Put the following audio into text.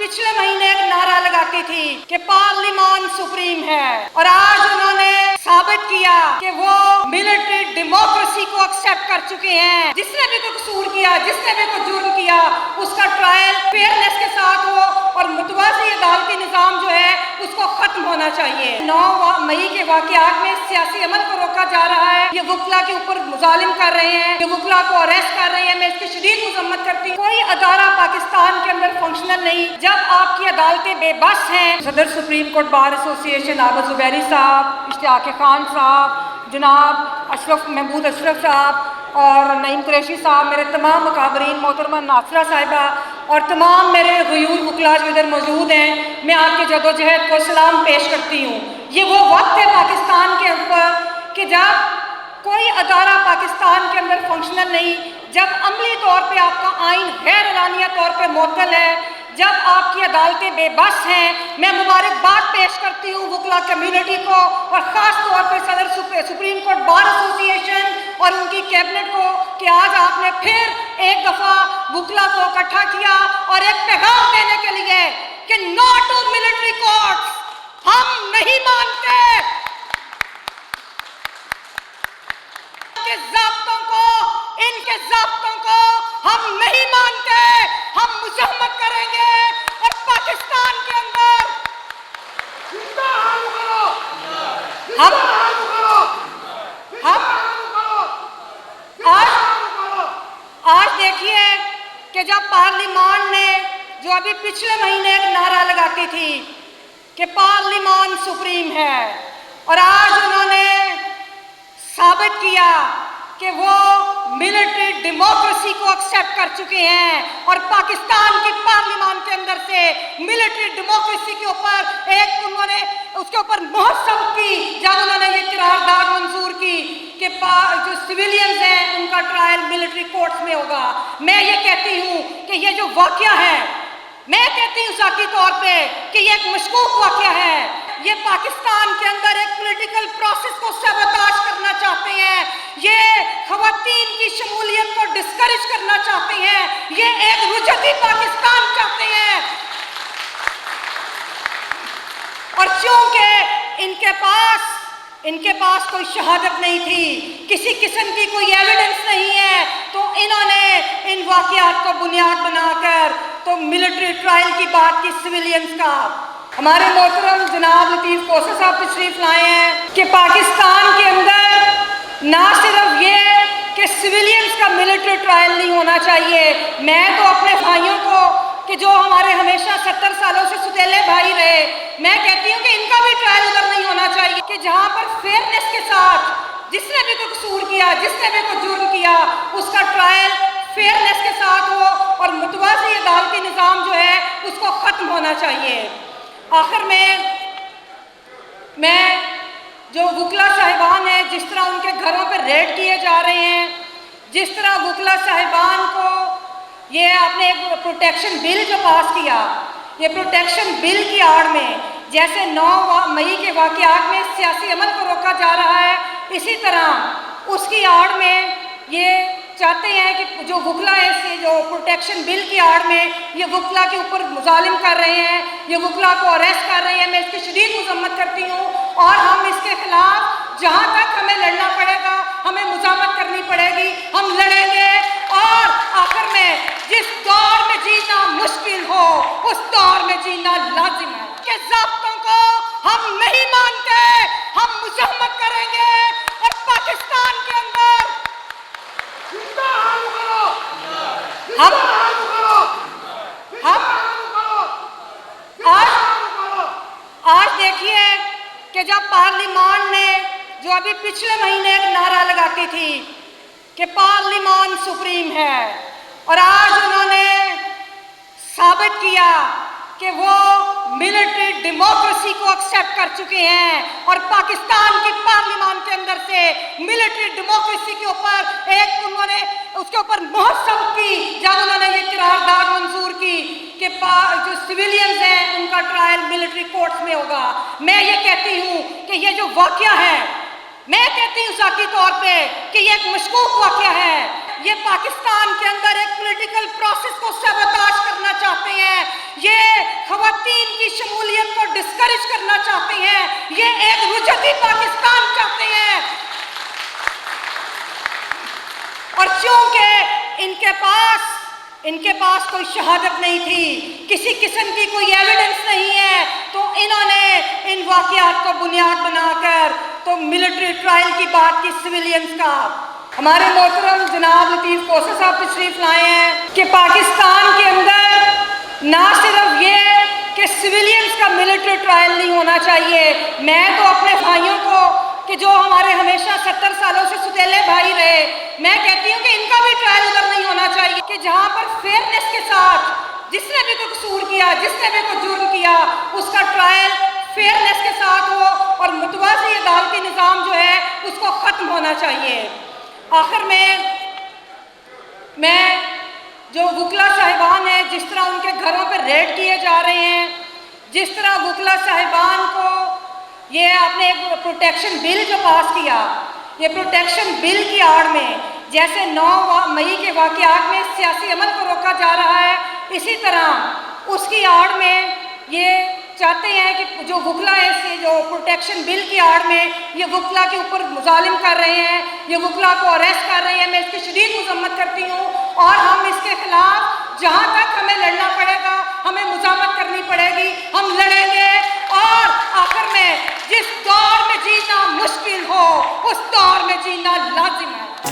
पिछले महीने एक नारा लगाती थी कि पार्लिमान सुप्रीम है, और आज उन्होंने साबित किया कि वो मिलिट्री डेमोक्रेसी को एक्सेप्ट कर चुके हैं। जिसने भी कोई कसूर किया, जिसने भी कोई जुर्म किया, उसका ट्रायल फेयरनेस के साथ हो और मुतवाज़ी अदालती निज़ाम जो है उसको खत्म होना चाहिए। 9 मई के वाक़यात में सियासी अमल को रोका जा रहा है। ये वकला के ऊपर मुजालिम कर रहे हैं, ये वकला को अरेस्ट कर रहे हैं। मैं इसकी शदीद मजम्मत करती हूँ। कोई अदारा पाकिस्तान के अंदर फंक्शनल नहीं जब आपकी अदालतें बेबस हैं। सदर supreme court bar association Abid Zubairi साहब, इश्तियाक खान साहब, जनाब महमूद अशरफ साहब और नईम कुरैशी साहब, मेरे तमाम मुकाबरीन, मोहतरमा नासरा साहिबा और तमाम मेरे गयूर वकला जो इधर मौजूद हैं, मैं आपके जदोजहद को सलाम पेश करती हूँ। ये वो वक्त है पाकिस्तान के ऊपर कि जब कोई अदारा पाकिस्तान के अंदर फंक्शनल नहीं, जब अमली तौर पे आपका आइन गैर एलानिया तौर पे मुअत्तल है, जब आपकी अदालतें बेबस हैं। मैं मुबारकबाद पेश करती हूँ वकला कम्युनिटी को और ख़ास तौर पे सदर सुप्रीम कोर्ट बार एसोसिएशन और उनकी कैबिनेट को कि आज आपने फिर एक दफ़ा वकला को इकट्ठा किया और एक पैगाम देने के लिए कि नो टू मिलिट्री कोर्ट्स, हम नहीं मानते इनके ज़ाब्तों को हम नहीं मानते। हम मुज़ाहमत करेंगे और पाकिस्तान के अंदर आज देखिए कि जब पार्लिमान ने जो अभी पिछले महीने एक नारा लगाती थी कि पार्लिमान सुप्रीम है, और आज उन्होंने साबित किया कि वो मिलिट्री डेमोक्रेसी को एक्सेप्ट कर चुके हैं और पाकिस्तान की पार्लिमान के अंदर से मिलिट्री डेमोक्रेसी के ऊपर उन्होंने उसके ऊपर मोहर सबक की जब उन्होंने ये करारदाद मंजूर की कि जो सिविलियंस हैं उनका ट्रायल मिलिट्री कोर्ट्स में होगा। मैं ये कहती हूँ कि ये जो वाक़या है, मैं कहती हूँ ज़ाती तौर पे कि ये एक मशकूक वाक़या है। ये पाकिस्तान के अंदर एक पॉलिटिकल प्रोसेस को सबोताज करना चाहते हैं, ये ख़वातीन की शमूलियत को डिस्करेज करना चाहते हैं, ये एक रुजती पाकिस्तान चाहते हैं। और चूंकि इनके पास कोई शहादत नहीं थी, किसी किस्म की कोई एविडेंस नहीं है, तो इन्होंने इन वाक़यात को बुनियाद बनाकर तो मिलिट्री ट्रायल की बात की सिविलियंस का। हमारे मोहतरम जनाब लतीफ़ कोसा साहब तशरीफ़ लाए हैं कि पाकिस्तान के अंदर ना सिर्फ ये कि सिविलियंस का मिलिट्री ट्रायल नहीं होना चाहिए, मैं तो अपने भाइयों को कि जो हमारे हमेशा 70 सालों से सुतेले भाई रहे, मैं कहती हूँ कि इनका भी ट्रायल उधर नहीं होना चाहिए कि जहाँ पर फेयरनेस के साथ जिसने भी कोई कसूर किया, जिसने भी कोई जुर्म किया, उसका ट्रायल फेयरनेस के साथ हो और मुतवाज़ी अदालती निज़ाम जो है उसको ख़त्म होना चाहिए। आखिर में मैं जो वकला साहिबान हैं, जिस तरह उनके घरों पर रेड किए जा रहे हैं, जिस तरह वकला साहिबान को ये आपने एक प्रोटेक्शन बिल जो पास किया, ये प्रोटेक्शन बिल की आड़ में जैसे 9 मई के वाक़यात में सियासी अमल को रोका जा रहा है, इसी तरह उसकी आड़ में ये चाहते हैं कि जो वकला है, जो प्रोटेक्शन बिल की आड़ में ये वकला के ऊपर मुजालिम कर रहे हैं, ये वकला को अरेस्ट कर रहे हैं। मैं इसकी शदीद मजम्मत करती हूँ और हम इसके खिलाफ जहाँ तक हमें लड़ना पड़ेगा, हमें मुजामत करनी पड़ेगी, हम लड़ेंगे। और आखिर में जिस दौर में जीना मुश्किल हो उस दौर में जीना लाजिम है कि ज़ाब्तों को हम नहीं मानते, हम मुजामत करेंगे और पाकिस्तान के अंदर आज देखिए कि जब पार्लिमान ने जो अभी पिछले महीने एक नारा लगाती थी कि पार्लिमान सुप्रीम है, और आज उन्होंने साबित किया कि वो मिलिट्री डेमोक्रेसी को एक्सेप्ट कर चुके हैं और पाकिस्तान की पार्लिमान के अंदर से मिलिट्री डेमोक्रेसी के ऊपर उन्होंने उसके ऊपर मोहर सबक की जब उन्होंने ये करारदाद मंजूर की कि जो सिविलियंस हैं उनका ट्रायल मिलिट्री कोर्ट्स में होगा। मैं ये कहती हूँ कि ये जो वाक़या है, मैं कहती हूँ ज़ाती तौर पे कि ये एक मशकूक वाक़या है। ये पाकिस्तान के अंदर एक पॉलिटिकल प्रोसेस को सबोताज करना चाहता چاہتے ہیں، یہ خواتین کی شمولیت کو ڈسکریج کرنا چاہتے ہیں، یہ ایک رجعتی پاکستان چاہتے ہیں۔ اور چونکہ ان کے پاس کوئی شہادت نہیں تھی، کسی قسم کی کوئی ایویڈنس نہیں ہے، تو انہوں نے ان واقعات کو بنیاد بنا کر تو ملٹری ٹرائل کی بات کی سویلینز کا۔ ہمارے محترم جناب لطیف کوسہ صاحب تشریف لائے ہیں کہ پاکستان کے اندر نہ صرف یہ کہ سویلینز کا ملٹری ٹرائل نہیں ہونا چاہیے، میں تو اپنے بھائیوں کو کہ جو ہمارے ہمیشہ 70 سالوں سے ستیلے بھائی رہے، میں کہتی ہوں کہ ان کا بھی ٹرائل ادھر نہیں ہونا چاہیے، کہ جہاں پر فیئرنیس کے ساتھ جس نے بھی کوئی قصور کیا، جس نے بھی کوئی جرم کیا، اس کا ٹرائل فیئرنیس کے ساتھ ہو اور متوازی عدالتی نظام جو ہے اس کو ختم ہونا چاہیے۔ آخر میں جو وکلا صاحبان ہیں، جس طرح ان کے گھروں پہ ریڈ کیے جا رہے ہیں، جس طرح وکلا صاحبان کو یہ آپ نے ایک پروٹیکشن بل جو پاس کیا، یہ پروٹیکشن بل کی آڑ میں جیسے 9 مئی کے واقعات میں سیاسی عمل کو روکا جا رہا ہے، اسی طرح اس کی آڑ میں یہ چاہتے ہیں کہ جو وکلا ہے، جو پروٹیکشن بل کی آڑ میں یہ وکلا کے اوپر مظالم کر رہے ہیں، یہ وکلا کو اریسٹ کر رہے ہیں، میں اس کی شدید مذمت کرتی ہوں، اور ہم اس کے خلاف جہاں تک ہمیں لڑنا پڑے گا، ہمیں مزاحمت کرنی پڑے گی، ہم لڑیں گے۔ اور آخر میں جس دور میں جینا مشکل ہو، اس دور میں جینا لازم ہے۔